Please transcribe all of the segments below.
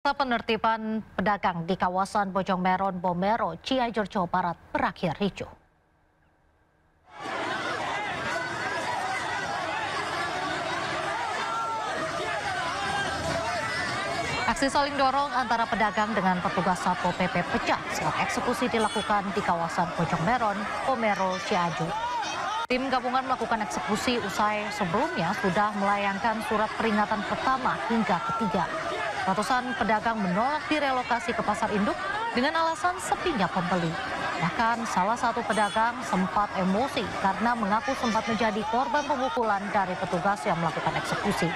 Penertiban pedagang di kawasan Bojong Meron, Bomero, Cianjur, Jawa Barat berakhir ricuh. Aksi saling dorong antara pedagang dengan petugas Satpol PP pecah saat eksekusi dilakukan di kawasan Bojong Meron, Bomero, Cianjur. Tim gabungan melakukan eksekusi usai sebelumnya sudah melayangkan surat peringatan pertama hingga ketiga. Ratusan pedagang menolak direlokasi ke pasar induk dengan alasan sepinya pembeli. Bahkan salah satu pedagang sempat emosi karena mengaku sempat menjadi korban pemukulan dari petugas yang melakukan eksekusi.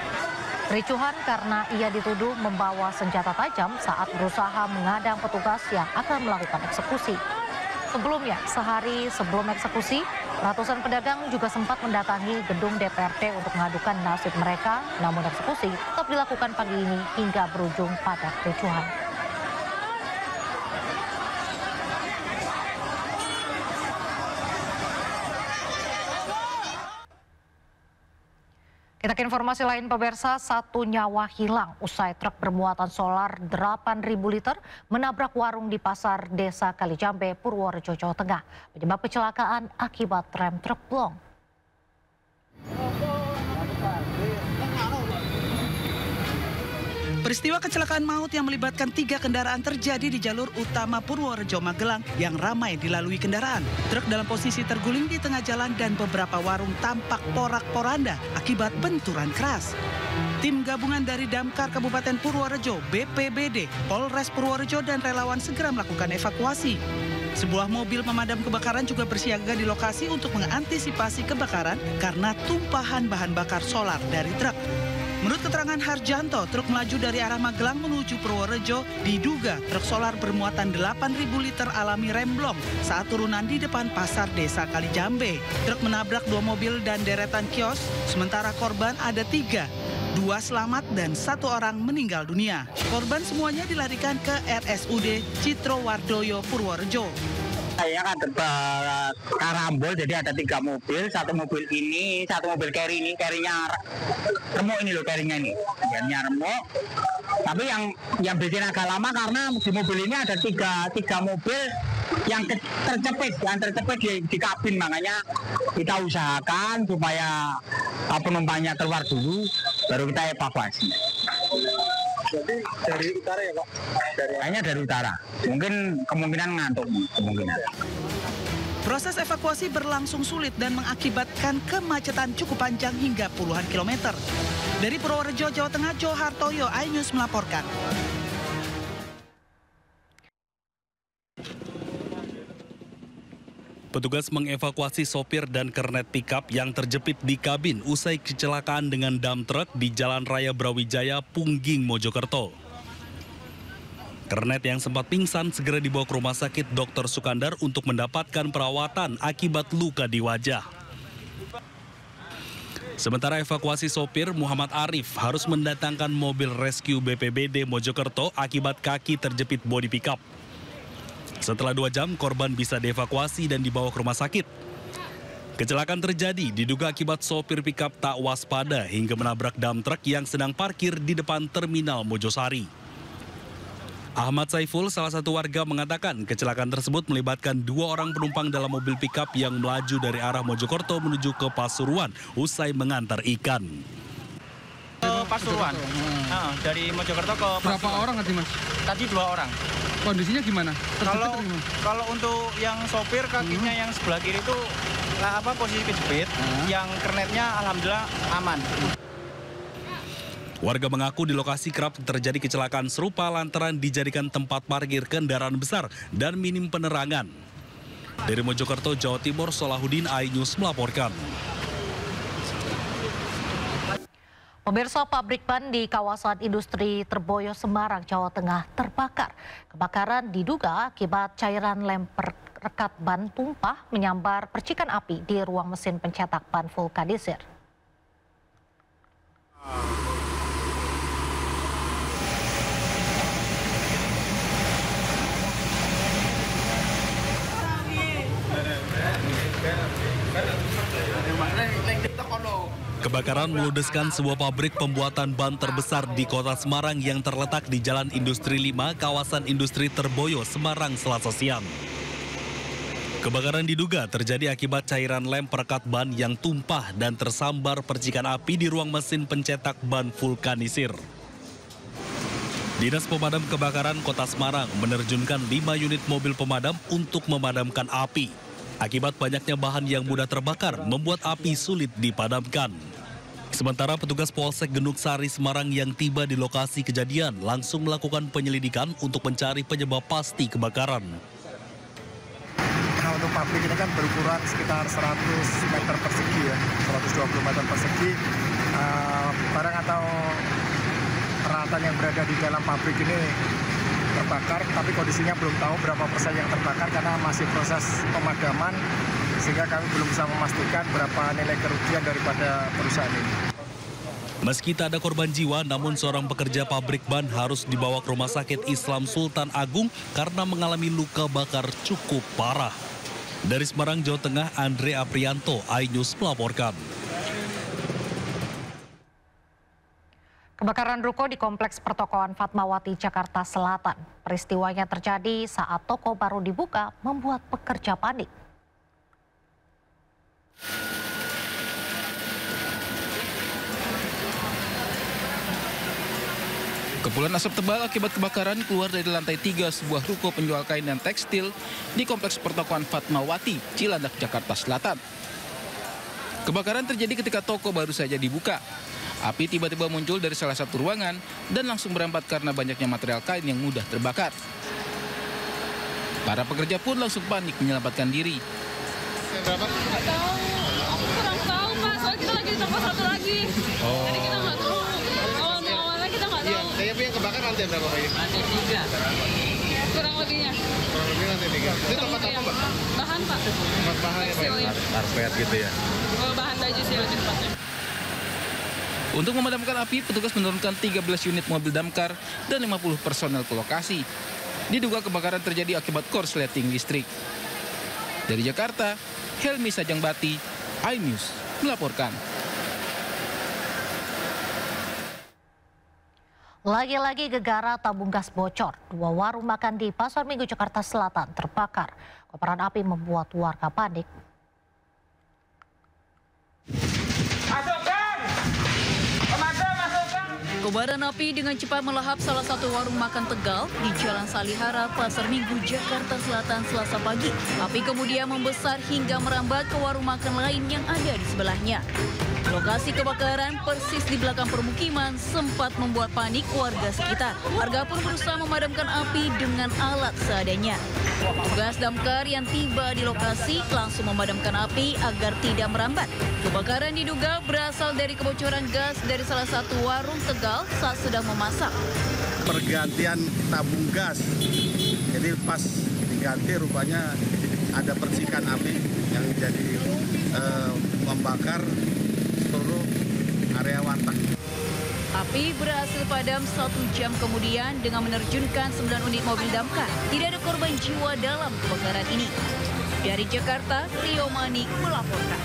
Kericuhan karena ia dituduh membawa senjata tajam saat berusaha menghadang petugas yang akan melakukan eksekusi. Sebelumnya, sehari sebelum eksekusi, ratusan pedagang juga sempat mendatangi gedung DPRD untuk mengadukan nasib mereka, namun eksekusi tetap dilakukan pagi ini hingga berujung pada kericuhan. Kita ke informasi lain, pemirsa, satu nyawa hilang usai truk bermuatan solar 8.000 liter menabrak warung di pasar Desa Kalijambe, Purworejo, Jawa Tengah. Penyebab kecelakaan akibat rem truk blong. Peristiwa kecelakaan maut yang melibatkan 3 kendaraan terjadi di jalur utama Purworejo Magelang yang ramai dilalui kendaraan. Truk dalam posisi terguling di tengah jalan dan beberapa warung tampak porak-poranda akibat benturan keras. Tim gabungan dari Damkar Kabupaten Purworejo, BPBD, Polres Purworejo dan relawan segera melakukan evakuasi. Sebuah mobil pemadam kebakaran juga bersiaga di lokasi untuk mengantisipasi kebakaran karena tumpahan bahan bakar solar dari truk. Menurut keterangan Harjanto, truk melaju dari arah Magelang menuju Purworejo diduga truk solar bermuatan 8.000 liter alami remblong saat turunan di depan pasar Desa Kalijambe. Truk menabrak 2 mobil dan deretan kios, sementara korban ada 3. 2 selamat dan 1 orang meninggal dunia. Korban semuanya dilarikan ke RSUD Citro Wardoyo, Purworejo. Saya kan karambol, jadi ada 3 mobil, 1 mobil ini, 1 mobil carry ini, carry-nya remuk ini loh, carry-nya ini, carry-nya remuk. Tapi yang bikin agak lama karena di mobil ini ada tiga mobil yang tercepit di kabin, makanya kita usahakan supaya penumpangnya keluar dulu, baru kita evakuasi. Jadi dari utara ya Pak? Kayaknya dari utara, mungkin kemungkinan ngantuk, kemungkinan. Proses evakuasi berlangsung sulit dan mengakibatkan kemacetan cukup panjang hingga puluhan kilometer. Dari Purworejo, Jawa Tengah, Johartoyo, iNews melaporkan. Petugas mengevakuasi sopir dan kernet pickup yang terjepit di kabin usai kecelakaan dengan dam truk di Jalan Raya Brawijaya, Pungging, Mojokerto. Kernet yang sempat pingsan segera dibawa ke Rumah Sakit Dr. Sukandar untuk mendapatkan perawatan akibat luka di wajah. Sementara evakuasi sopir Muhammad Arif harus mendatangkan mobil rescue BPBD Mojokerto akibat kaki terjepit bodi pickup. Setelah 2 jam, korban bisa dievakuasi dan dibawa ke rumah sakit. Kecelakaan terjadi diduga akibat sopir pickup tak waspada hingga menabrak dam truk yang sedang parkir di depan terminal Mojosari. Ahmad Saiful, salah satu warga, mengatakan kecelakaan tersebut melibatkan 2 orang penumpang dalam mobil pickup yang melaju dari arah Mojokerto menuju ke Pasuruan usai mengantar ikan. Pasuruan, dari Mojokerto ke Pasuruan. Berapa orang tadi Mas? Tadi 2 orang. Kondisinya gimana? Kalau untuk yang sopir kakinya yang sebelah kiri itu posisi kejepit, yang kernetnya alhamdulillah aman. Warga mengaku di lokasi kerap terjadi kecelakaan serupa lantaran dijadikan tempat parkir kendaraan besar dan minim penerangan. Dari Mojokerto, Jawa Timur, Solahuddin, iNews melaporkan. Pemirsa, pabrik ban di kawasan industri Terboyo, Semarang, Jawa Tengah terbakar. Kebakaran diduga akibat cairan lem perekat ban tumpah menyambar percikan api di ruang mesin pencetak ban vulkanisir. Kebakaran meludeskan sebuah pabrik pembuatan ban terbesar di kota Semarang yang terletak di Jalan Industri 5, kawasan industri Terboyo, Semarang, Selasa siang. Kebakaran diduga terjadi akibat cairan lem perekat ban yang tumpah dan tersambar percikan api di ruang mesin pencetak ban vulkanisir. Dinas Pemadam Kebakaran Kota Semarang menerjunkan 5 unit mobil pemadam untuk memadamkan api. Akibat banyaknya bahan yang mudah terbakar, membuat api sulit dipadamkan. Sementara petugas Polsek Genduk Sari Semarang yang tiba di lokasi kejadian langsung melakukan penyelidikan untuk mencari penyebab pasti kebakaran. Nah, untuk pabrik ini kan berukuran sekitar 100 meter persegi ya, 120 meter persegi. Barang atau peralatan yang berada di dalam pabrik ini terbakar, tapi kondisinya belum tahu berapa persen yang terbakar karena masih proses pemadaman, sehingga kami belum bisa memastikan berapa nilai kerugian daripada perusahaan ini. Meski tak ada korban jiwa, namun seorang pekerja pabrik ban harus dibawa ke Rumah Sakit Islam Sultan Agung karena mengalami luka bakar cukup parah. Dari Semarang, Jawa Tengah, Andre Aprianto, iNews melaporkan. Kebakaran ruko di Kompleks Pertokoan Fatmawati, Jakarta Selatan. Peristiwanya terjadi saat toko baru dibuka, membuat pekerja panik. Kepulan asap tebal akibat kebakaran keluar dari lantai 3 sebuah ruko penjual kain dan tekstil di Kompleks Pertokoan Fatmawati, Cilandak, Jakarta Selatan. Kebakaran terjadi ketika toko baru saja dibuka. Api tiba-tiba muncul dari salah satu ruangan dan langsung merambat karena banyaknya material kain yang mudah terbakar. Para pekerja pun langsung panik menyelamatkan diri. Berapa? Nggak tahu, aku kurang tahu Pak, soalnya kita lagi di toko satu lagi. Jadi kita nggak tahu, awalnya kita nggak tahu. Iya, tapi yang kebakar lantai berapa Pak? Lantai 3. Kurang lebihnya. Kurang lebih lantai 3. Itu tempat apa Pak? Bahan Pak. Tempat bahan ya Pak? Karpet gitu ya? Bahan baju sih lebih tepatnya. Untuk memadamkan api, petugas menurunkan 13 unit mobil damkar dan 50 personel ke lokasi. Diduga kebakaran terjadi akibat korsleting listrik. Dari Jakarta, Helmi Sajangbati, iNews melaporkan. Lagi-lagi gegara tabung gas bocor. 2 warung makan di Pasar Minggu, Jakarta Selatan terbakar. Kobaran api membuat warga panik. Kobaran api dengan cepat melahap salah satu warung makan Tegal di Jalan Salihara, Pasar Minggu, Jakarta Selatan, Selasa pagi. Api kemudian membesar hingga merambat ke warung makan lain yang ada di sebelahnya. Lokasi kebakaran persis di belakang permukiman sempat membuat panik warga sekitar. Warga pun berusaha memadamkan api dengan alat seadanya. Petugas damkar yang tiba di lokasi langsung memadamkan api agar tidak merambat. Kebakaran diduga berasal dari kebocoran gas dari salah satu warung Tegal saat sedang memasak. Pergantian tabung gas, jadi pas diganti rupanya ada percikan api yang jadi membakar seluruh area warteg. Api berhasil padam 1 jam kemudian dengan menerjunkan 9 unit mobil damkar. Tidak ada korban jiwa dalam kebakaran ini. Dari Jakarta, Rio Manik melaporkan.